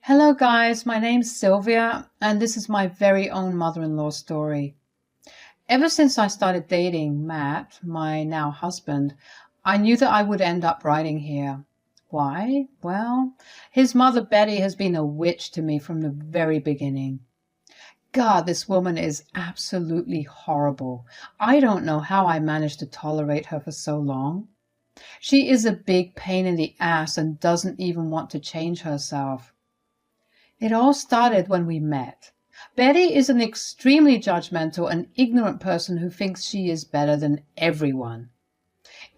Hello guys, my name's Sylvia and this is my very own mother-in-law story. Ever since I started dating Matt, my now husband, I knew that I would end up writing here. Why? Well, his mother Betty has been a witch to me from the very beginning. God, this woman is absolutely horrible. I don't know how I managed to tolerate her for so long. She is a big pain in the ass and doesn't even want to change herself. It all started when we met. Betty is an extremely judgmental and ignorant person who thinks she is better than everyone.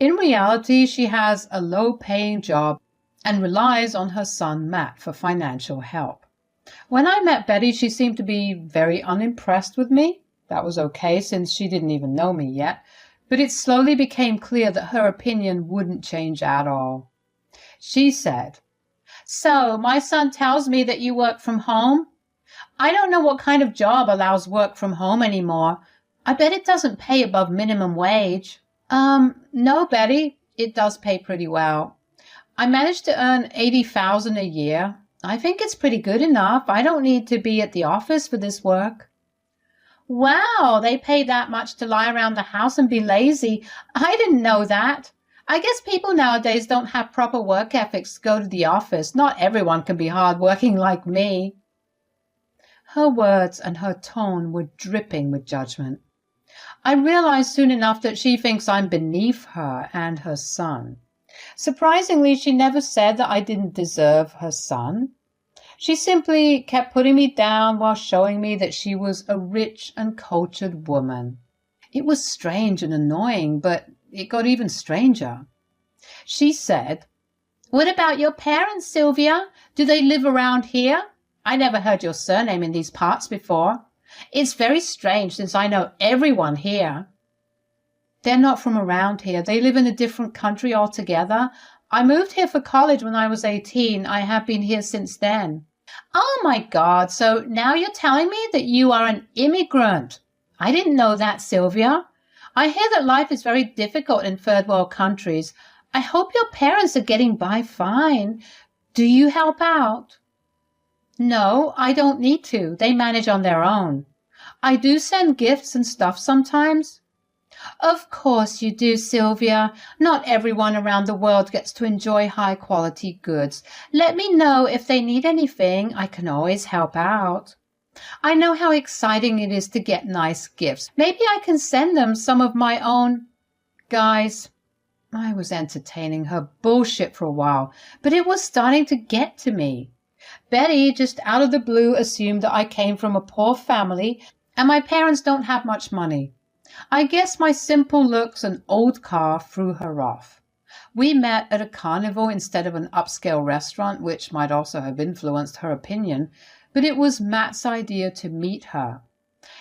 In reality, she has a low-paying job and relies on her son Matt for financial help. When I met Betty, she seemed to be very unimpressed with me. That was okay since she didn't even know me yet, but it slowly became clear that her opinion wouldn't change at all. She said, "So, my son tells me that you work from home? I don't know what kind of job allows work from home anymore. I bet it doesn't pay above minimum wage." No, Betty, it does pay pretty well. I managed to earn $80,000 a year. I think it's pretty good enough. I don't need to be at the office for this work. Wow, they pay that much to lie around the house and be lazy. I didn't know that. I guess people nowadays don't have proper work ethics to go to the office. Not everyone can be hard-working like me. Her words and her tone were dripping with judgment. I realized soon enough that she thinks I'm beneath her and her son. Surprisingly, she never said that I didn't deserve her son. She simply kept putting me down while showing me that she was a rich and cultured woman. It was strange and annoying, but it got even stranger. She said, "What about your parents, Sylvia? Do they live around here? I never heard your surname in these parts before. It's very strange since I know everyone here." "They're not from around here. They live in a different country altogether. I moved here for college when I was 18. I have been here since then." "Oh my God, so now you're telling me that you are an immigrant. I didn't know that, Sylvia. I hear that life is very difficult in third world countries. I hope your parents are getting by fine. Do you help out?" "No, I don't need to. They manage on their own. I do send gifts and stuff sometimes." "Of course you do, Sylvia. Not everyone around the world gets to enjoy high-quality goods. Let me know if they need anything. I can always help out. I know how exciting it is to get nice gifts. Maybe I can send them some of my own." Guys, I was entertaining her bullshit for a while, but it was starting to get to me. Betty just out of the blue assumed that I came from a poor family and my parents don't have much money. I guess my simple looks and old car threw her off. We met at a carnival instead of an upscale restaurant, which might also have influenced her opinion, but it was Matt's idea to meet her.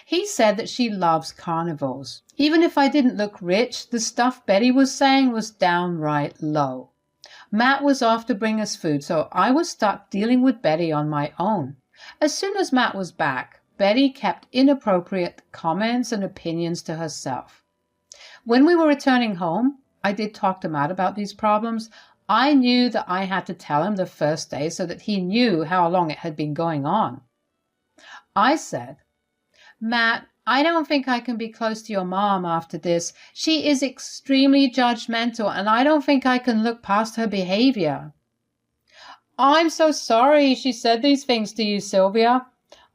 He said that she loves carnivals. Even if I didn't look rich, the stuff Betty was saying was downright low. Matt was off to bring us food, so I was stuck dealing with Betty on my own. As soon as Matt was back, Betty kept inappropriate comments and opinions to herself. When we were returning home, I did talk to Matt about these problems. I knew that I had to tell him the first day so that he knew how long it had been going on. I said, "Matt, I don't think I can be close to your mom after this. She is extremely judgmental and I don't think I can look past her behavior." "I'm so sorry she said these things to you, Sylvia.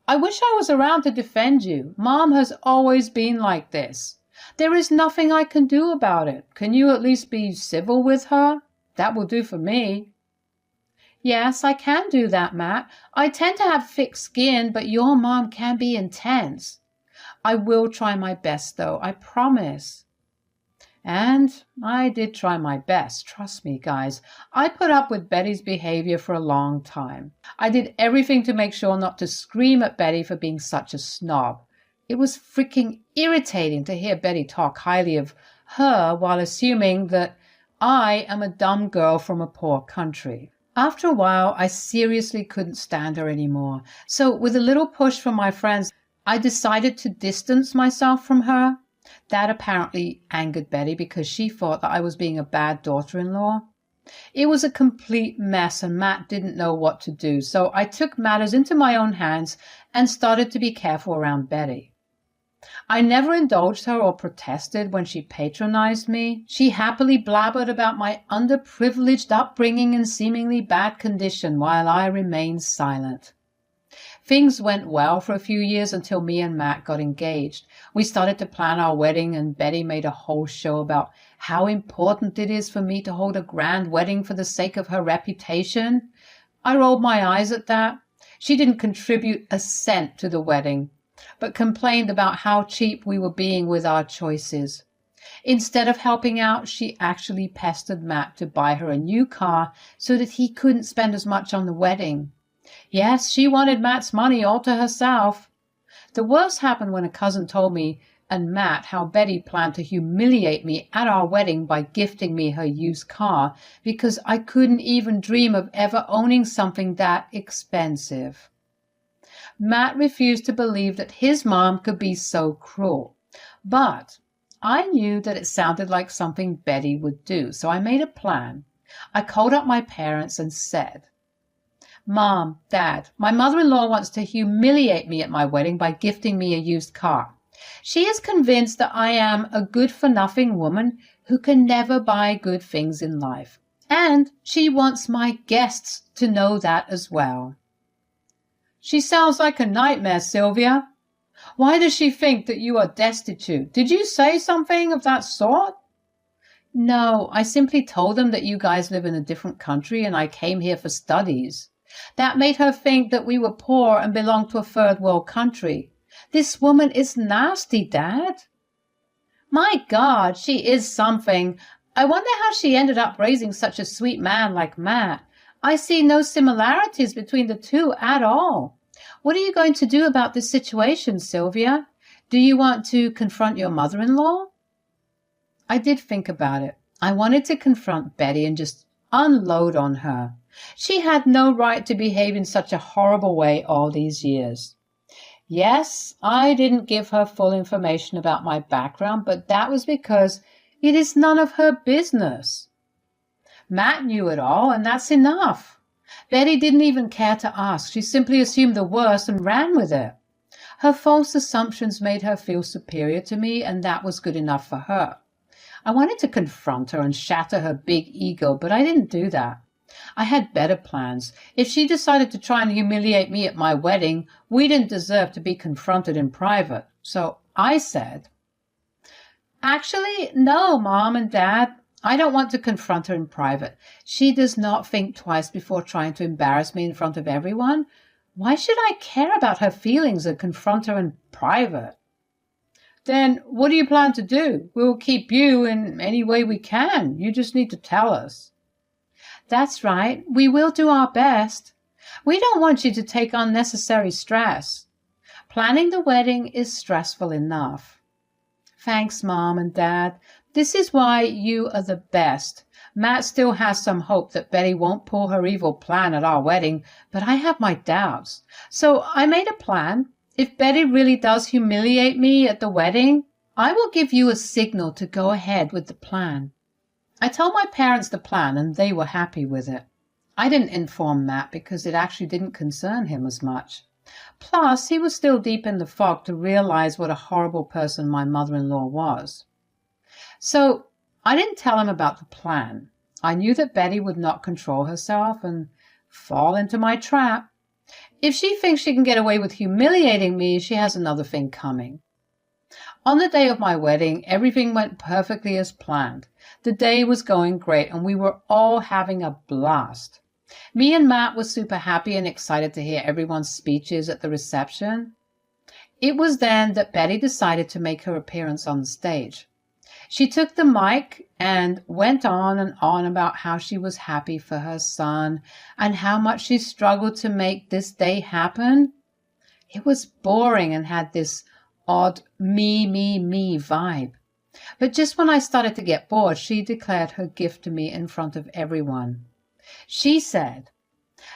I wish I was around to defend you. Mom has always been like this. There is nothing I can do about it. Can you at least be civil with her? That will do for me." "Yes, I can do that, Matt. I tend to have thick skin, but your mom can be intense. I will try my best, though, I promise." And I did try my best, trust me, guys. I put up with Betty's behavior for a long time. I did everything to make sure not to scream at Betty for being such a snob. It was freaking irritating to hear Betty talk highly of her while assuming that I am a dumb girl from a poor country. After a while, I seriously couldn't stand her anymore. So with a little push from my friends, I decided to distance myself from her. That apparently angered Betty because she thought that I was being a bad daughter-in-law. It was a complete mess and Matt didn't know what to do, so I took matters into my own hands and started to be careful around Betty. I never indulged her or protested when she patronized me. She happily blabbered about my underprivileged upbringing and seemingly bad condition while I remained silent. Things went well for a few years until me and Matt got engaged. We started to plan our wedding and Betty made a whole show about how important it is for me to hold a grand wedding for the sake of her reputation. I rolled my eyes at that. She didn't contribute a cent to the wedding, but complained about how cheap we were being with our choices. Instead of helping out, she actually pestered Matt to buy her a new car so that he couldn't spend as much on the wedding. Yes, she wanted Matt's money all to herself. The worst happened when a cousin told me and Matt how Betty planned to humiliate me at our wedding by gifting me her used car because I couldn't even dream of ever owning something that expensive. Matt refused to believe that his mom could be so cruel, but I knew that it sounded like something Betty would do, so I made a plan. I called up my parents and said, "Mom, Dad, my mother-in-law wants to humiliate me at my wedding by gifting me a used car. She is convinced that I am a good-for-nothing woman who can never buy good things in life, and she wants my guests to know that as well." "She sounds like a nightmare, Sylvia. Why does she think that you are destitute? Did you say something of that sort?" "No, I simply told them that you guys live in a different country and I came here for studies. That made her think that we were poor and belonged to a third world country. This woman is nasty, Dad." "My God, she is something. I wonder how she ended up raising such a sweet man like Matt. I see no similarities between the two at all. What are you going to do about this situation, Sylvia? Do you want to confront your mother-in-law?" I did think about it. I wanted to confront Betty and just unload on her. She had no right to behave in such a horrible way all these years. Yes, I didn't give her full information about my background, but that was because it is none of her business. Matt knew it all, and that's enough. Betty didn't even care to ask. She simply assumed the worst and ran with it. Her false assumptions made her feel superior to me, and that was good enough for her. I wanted to confront her and shatter her big ego, but I didn't do that. I had better plans. If she decided to try and humiliate me at my wedding, we didn't deserve to be confronted in private. So I said, "Actually, no, Mom and Dad. I don't want to confront her in private. She does not think twice before trying to embarrass me in front of everyone. Why should I care about her feelings and confront her in private?" "Then what do you plan to do? We'll keep you in any way we can. You just need to tell us." "That's right. We will do our best. We don't want you to take unnecessary stress. Planning the wedding is stressful enough." "Thanks, Mom and Dad. This is why you are the best. Matt still has some hope that Betty won't pull her evil plan at our wedding, but I have my doubts. So I made a plan. If Betty really does humiliate me at the wedding, I will give you a signal to go ahead with the plan." I told my parents the plan, and they were happy with it. I didn't inform Matt because it actually didn't concern him as much. Plus, he was still deep in the fog to realize what a horrible person my mother-in-law was. So I didn't tell him about the plan. I knew that Betty would not control herself and fall into my trap. If she thinks she can get away with humiliating me, she has another thing coming. On the day of my wedding, everything went perfectly as planned. The day was going great, and we were all having a blast. Me and Matt were super happy and excited to hear everyone's speeches at the reception. It was then that Betty decided to make her appearance on the stage. She took the mic and went on and on about how she was happy for her son and how much she struggled to make this day happen. It was boring and had this odd me vibe. But just when I started to get bored, she declared her gift to me in front of everyone. She said,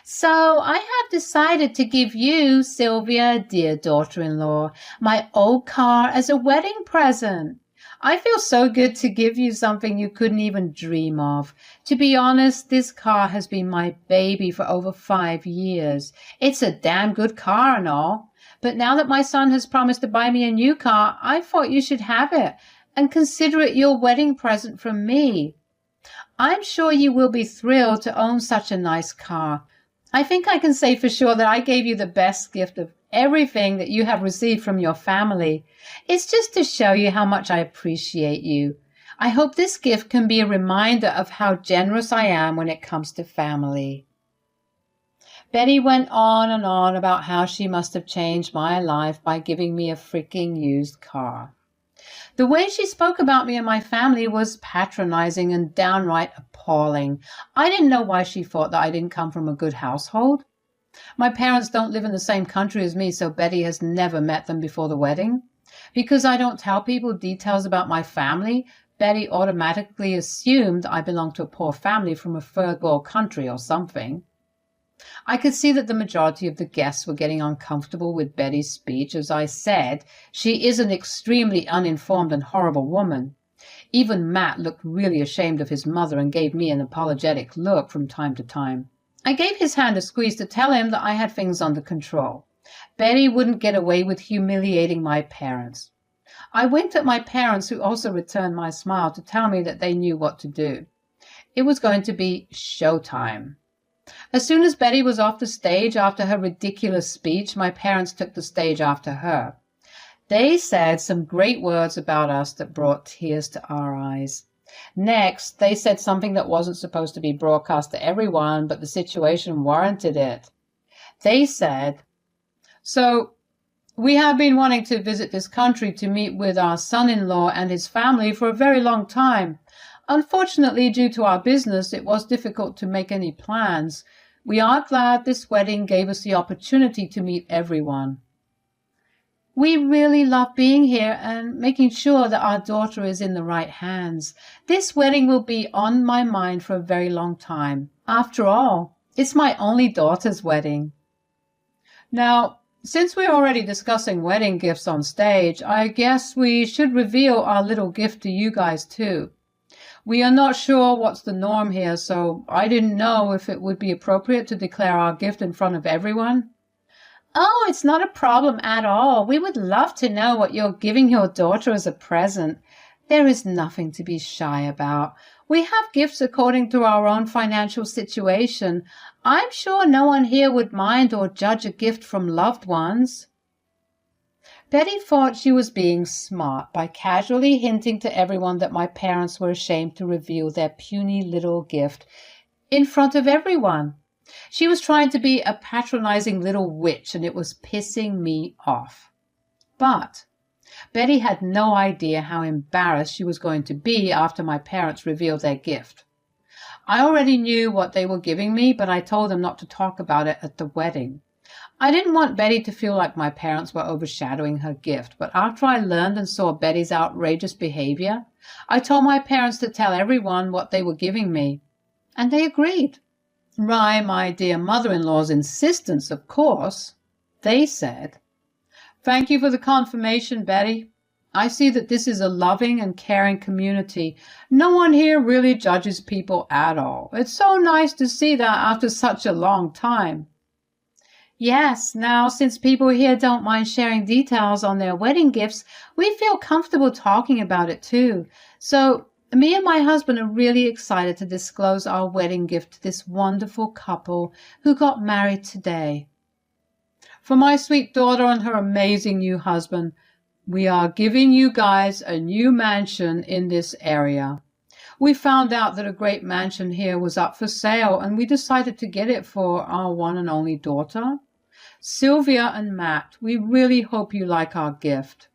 "So I have decided to give you, Sylvia, dear daughter-in-law, my old car as a wedding present. I feel so good to give you something you couldn't even dream of. To be honest, this car has been my baby for over 5 years. It's a damn good car and all. But now that my son has promised to buy me a new car, I thought you should have it and consider it your wedding present from me. I'm sure you will be thrilled to own such a nice car. I think I can say for sure that I gave you the best gift of everything that you have received from your family. It's just to show you how much I appreciate you. I hope this gift can be a reminder of how generous I am when it comes to family. Betty went on and on about how she must have changed my life by giving me a freaking used car. The way she spoke about me and my family was patronizing and downright appalling. I didn't know why she thought that I didn't come from a good household. My parents don't live in the same country as me, so Betty has never met them before the wedding. Because I don't tell people details about my family, Betty automatically assumed I belonged to a poor family from a third world country or something. I could see that the majority of the guests were getting uncomfortable with Betty's speech. As I said, she is an extremely uninformed and horrible woman. Even Matt looked really ashamed of his mother and gave me an apologetic look from time to time. I gave his hand a squeeze to tell him that I had things under control. Betty wouldn't get away with humiliating my parents. I winked at my parents, who also returned my smile to tell me that they knew what to do. It was going to be showtime. As soon as Betty was off the stage after her ridiculous speech, my parents took the stage after her. They said some great words about us that brought tears to our eyes. Next, they said something that wasn't supposed to be broadcast to everyone, but the situation warranted it. They said, "So, we have been wanting to visit this country to meet with our son-in-law and his family for a very long time. Unfortunately, due to our business, it was difficult to make any plans. We are glad this wedding gave us the opportunity to meet everyone. We really love being here and making sure that our daughter is in the right hands. This wedding will be on my mind for a very long time. After all, it's my only daughter's wedding." Now, since we're already discussing wedding gifts on stage, I guess we should reveal our little gift to you guys too. We are not sure what's the norm here, so I didn't know if it would be appropriate to declare our gift in front of everyone. Oh, it's not a problem at all. We would love to know what you're giving your daughter as a present. There is nothing to be shy about. We have gifts according to our own financial situation. I'm sure no one here would mind or judge a gift from loved ones. Betty thought she was being smart by casually hinting to everyone that my parents were ashamed to reveal their puny little gift in front of everyone. She was trying to be a patronizing little witch, and it was pissing me off. But Betty had no idea how embarrassed she was going to be after my parents revealed their gift. I already knew what they were giving me, but I told them not to talk about it at the wedding. I didn't want Betty to feel like my parents were overshadowing her gift, but after I learned and saw Betty's outrageous behavior, I told my parents to tell everyone what they were giving me, and they agreed. By my dear mother-in-law's insistence, of course. They said, "Thank you for the confirmation, Betty. I see that this is a loving and caring community. No one here really judges people at all. It's so nice to see that after such a long time." Yes, now since people here don't mind sharing details on their wedding gifts, we feel comfortable talking about it too. So me and my husband are really excited to disclose our wedding gift to this wonderful couple who got married today. For my sweet daughter and her amazing new husband, we are giving you guys a new mansion in this area. We found out that a great mansion here was up for sale, and we decided to get it for our one and only daughter. Sylvia and Matt, we really hope you like our gift.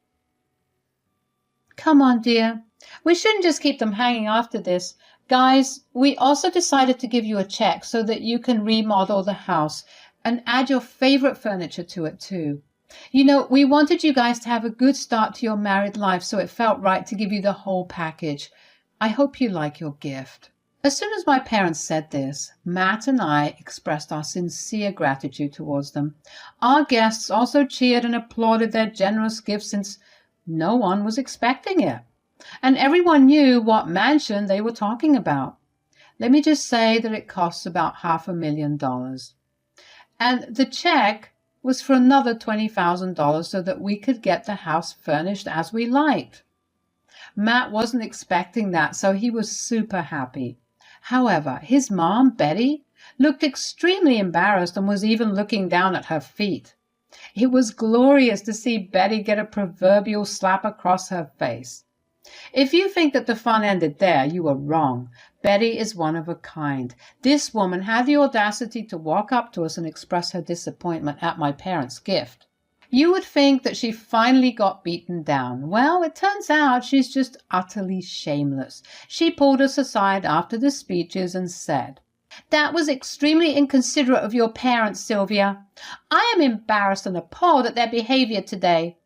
Come on, dear. We shouldn't just keep them hanging after this. Guys, we also decided to give you a check so that you can remodel the house and add your favorite furniture to it too. You know, we wanted you guys to have a good start to your married life, so it felt right to give you the whole package. I hope you like your gift. As soon as my parents said this, Matt and I expressed our sincere gratitude towards them. Our guests also cheered and applauded their generous gift since no one was expecting it. and everyone knew what mansion they were talking about. Let me just say that it costs about $500,000. And the check was for another $20,000 so that we could get the house furnished as we liked. Matt wasn't expecting that, so he was super happy. However, his mom, Betty, looked extremely embarrassed and was even looking down at her feet. It was glorious to see Betty get a proverbial slap across her face. If you think that the fun ended there, you are wrong. Betty is one of a kind. This woman had the audacity to walk up to us and express her disappointment at my parents' gift. You would think that she finally got beaten down. Well, it turns out she's just utterly shameless. She pulled us aside after the speeches and said, "That was extremely inconsiderate of your parents, Sylvia. I am embarrassed and appalled at their behavior today."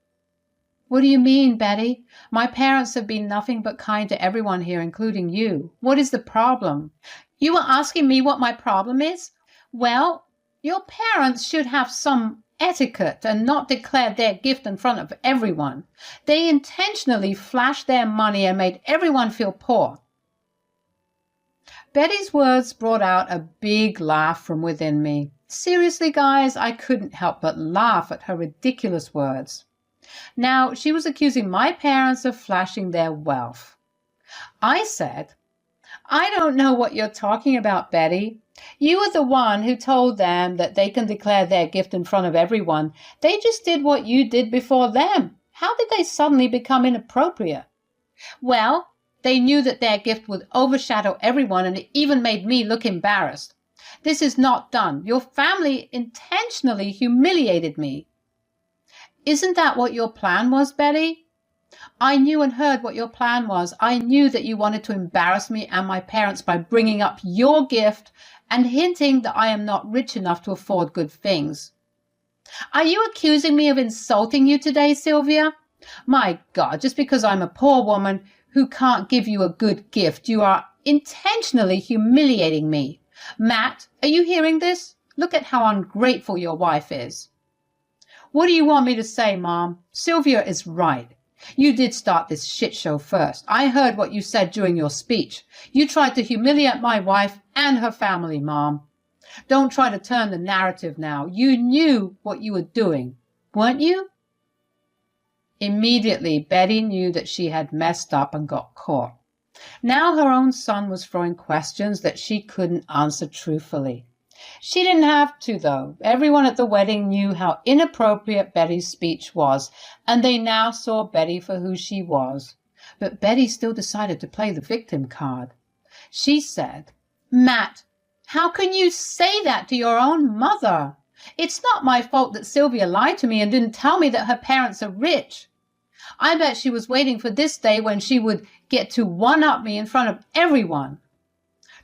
"What do you mean, Betty? My parents have been nothing but kind to everyone here, including you. What is the problem?" "You are asking me what my problem is? Well, your parents should have some etiquette and not declare their gift in front of everyone. They intentionally flashed their money and made everyone feel poor." Betty's words brought out a big laugh from within me. Seriously, guys, I couldn't help but laugh at her ridiculous words. Now, she was accusing my parents of flashing their wealth. I said, "I don't know what you're talking about, Betty. You were the one who told them that they can declare their gift in front of everyone. They just did what you did before them. How did they suddenly become inappropriate?" "Well, they knew that their gift would overshadow everyone, and it even made me look embarrassed. This is not done. Your family intentionally humiliated me." "Isn't that what your plan was, Betty?" "I knew and heard what your plan was. I knew that you wanted to embarrass me and my parents by bringing up your gift and hinting that I am not rich enough to afford good things." "Are you accusing me of insulting you today, Sylvia? My God, just because I'm a poor woman who can't give you a good gift, you are intentionally humiliating me. Matt, are you hearing this? Look at how ungrateful your wife is." "What do you want me to say, Mom? Sylvia is right. You did start this shit show first. I heard what you said during your speech. You tried to humiliate my wife and her family, Mom. Don't try to turn the narrative now. You knew what you were doing, weren't you?" Immediately, Betty knew that she had messed up and got caught. Now her own son was throwing questions that she couldn't answer truthfully. She didn't have to, though. Everyone at the wedding knew how inappropriate Betty's speech was, and they now saw Betty for who she was. But Betty still decided to play the victim card. She said, "Matt, how can you say that to your own mother? It's not my fault that Sylvia lied to me and didn't tell me that her parents are rich. I bet she was waiting for this day when she would get to one-up me in front of everyone."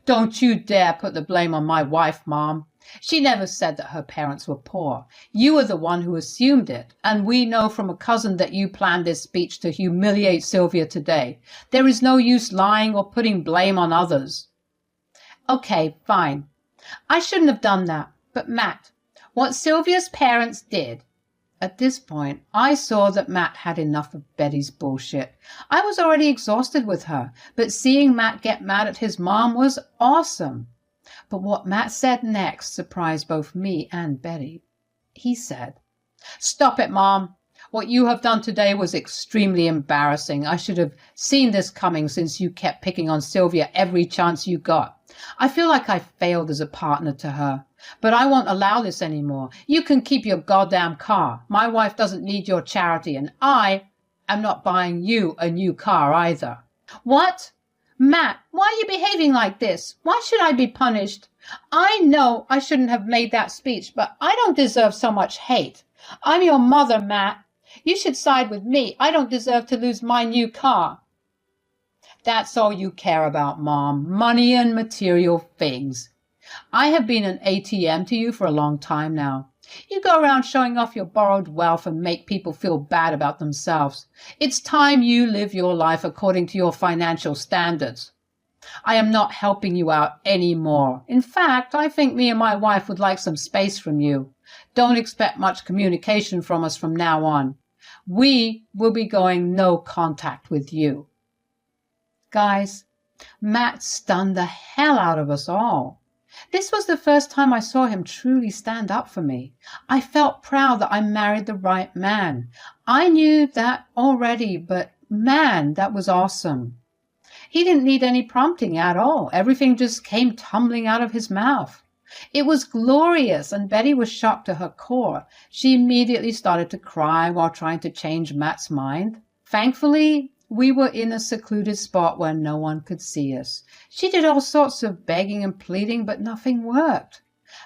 "Don't you dare put the blame on my wife, Mom. She never said that her parents were poor. You are the one who assumed it, and we know from a cousin that you planned this speech to humiliate Sylvia today. There is no use lying or putting blame on others." "Okay, fine. I shouldn't have done that. But Matt, what Sylvia's parents did—" At this point, I saw that Matt had enough of Betty's bullshit. I was already exhausted with her, but seeing Matt get mad at his mom was awesome. But what Matt said next surprised both me and Betty. He said, "Stop it, Mom. What you have done today was extremely embarrassing. I should have seen this coming since you kept picking on Sylvia every chance you got. I feel like I failed as a partner to her. But I won't allow this anymore. You can keep your goddamn car. My wife doesn't need your charity, and I am not buying you a new car either." "What? Matt, why are you behaving like this? Why should I be punished? I know I shouldn't have made that speech, but I don't deserve so much hate. I'm your mother, Matt. You should side with me. I don't deserve to lose my new car." "That's all you care about, Mom. Money and material things. I have been an ATM to you for a long time now. You go around showing off your borrowed wealth and make people feel bad about themselves. It's time you live your life according to your financial standards. I am not helping you out anymore. In fact, I think me and my wife would like some space from you. Don't expect much communication from us from now on. We will be going no contact with you." Guys, Matt stunned the hell out of us all. This was the first time I saw him truly stand up for me. I felt proud that I married the right man. I knew that already, but man, that was awesome. He didn't need any prompting at all. Everything just came tumbling out of his mouth. It was glorious, and Betty was shocked to her core. She immediately started to cry while trying to change Matt's mind. Thankfully, we were in a secluded spot where no one could see us. She did all sorts of begging and pleading, but nothing worked.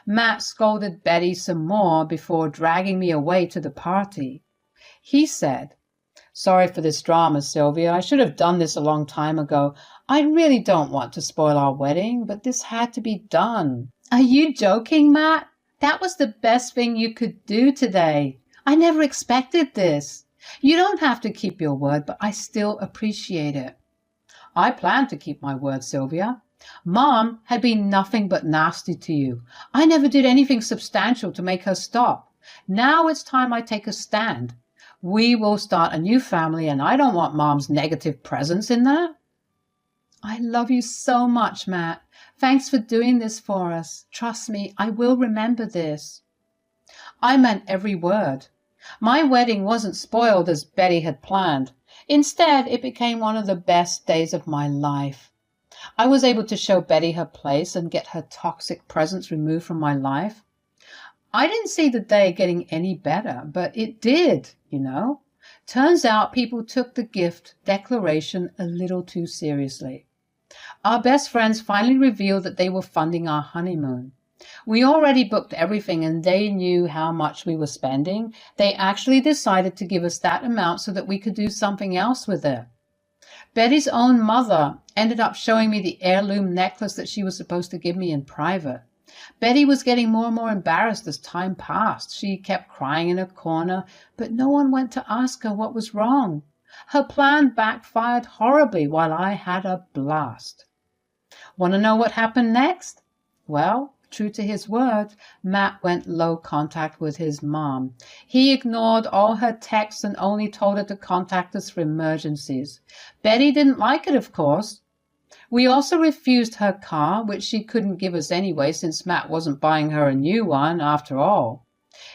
Matt scolded Betty some more before dragging me away to the party. He said, "Sorry for this drama, Sylvia. I should have done this a long time ago. I really don't want to spoil our wedding, but this had to be done." Are you joking, Matt? That was the best thing you could do today. I never expected this. You don't have to keep your word, but I still appreciate it. I plan to keep my word, Sylvia. Mom had been nothing but nasty to you. I never did anything substantial to make her stop. Now it's time I take a stand. We will start a new family, and I don't want Mom's negative presence in that. I love you so much, Matt. Thanks for doing this for us. Trust me, I will remember this. I meant every word. My wedding wasn't spoiled as Betty had planned. Instead, it became one of the best days of my life. I was able to show Betty her place and get her toxic presence removed from my life. I didn't see the day getting any better, but it did, you know. Turns out people took the gift declaration a little too seriously. Our best friends finally revealed that they were funding our honeymoon. We already booked everything and they knew how much we were spending. They actually decided to give us that amount so that we could do something else with it. Betty's own mother ended up showing me the heirloom necklace that she was supposed to give me in private. Betty was getting more and more embarrassed as time passed. She kept crying in a corner, but no one went to ask her what was wrong. Her plan backfired horribly while I had a blast. Want to know what happened next? Well, true to his word, Matt went low contact with his mom. He ignored all her texts and only told her to contact us for emergencies. Betty didn't like it, of course. We also refused her car, which she couldn't give us anyway since Matt wasn't buying her a new one after all.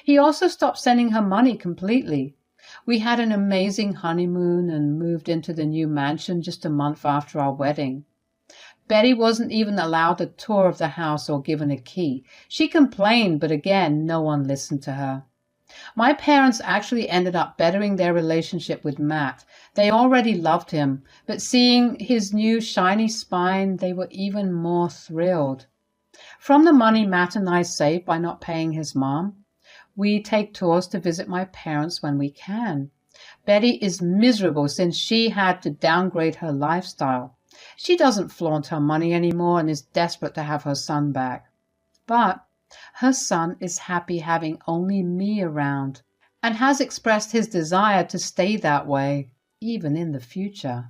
He also stopped sending her money completely. We had an amazing honeymoon and moved into the new mansion just a month after our wedding. Betty wasn't even allowed a tour of the house or given a key. She complained, but again, no one listened to her. My parents actually ended up bettering their relationship with Matt. They already loved him, but seeing his new shiny spine, they were even more thrilled. From the money Matt and I saved by not paying his mom, we take tours to visit my parents when we can. Betty is miserable since she had to downgrade her lifestyle. She doesn't flaunt her money anymore and is desperate to have her son back. But her son is happy having only me around and has expressed his desire to stay that way, even in the future.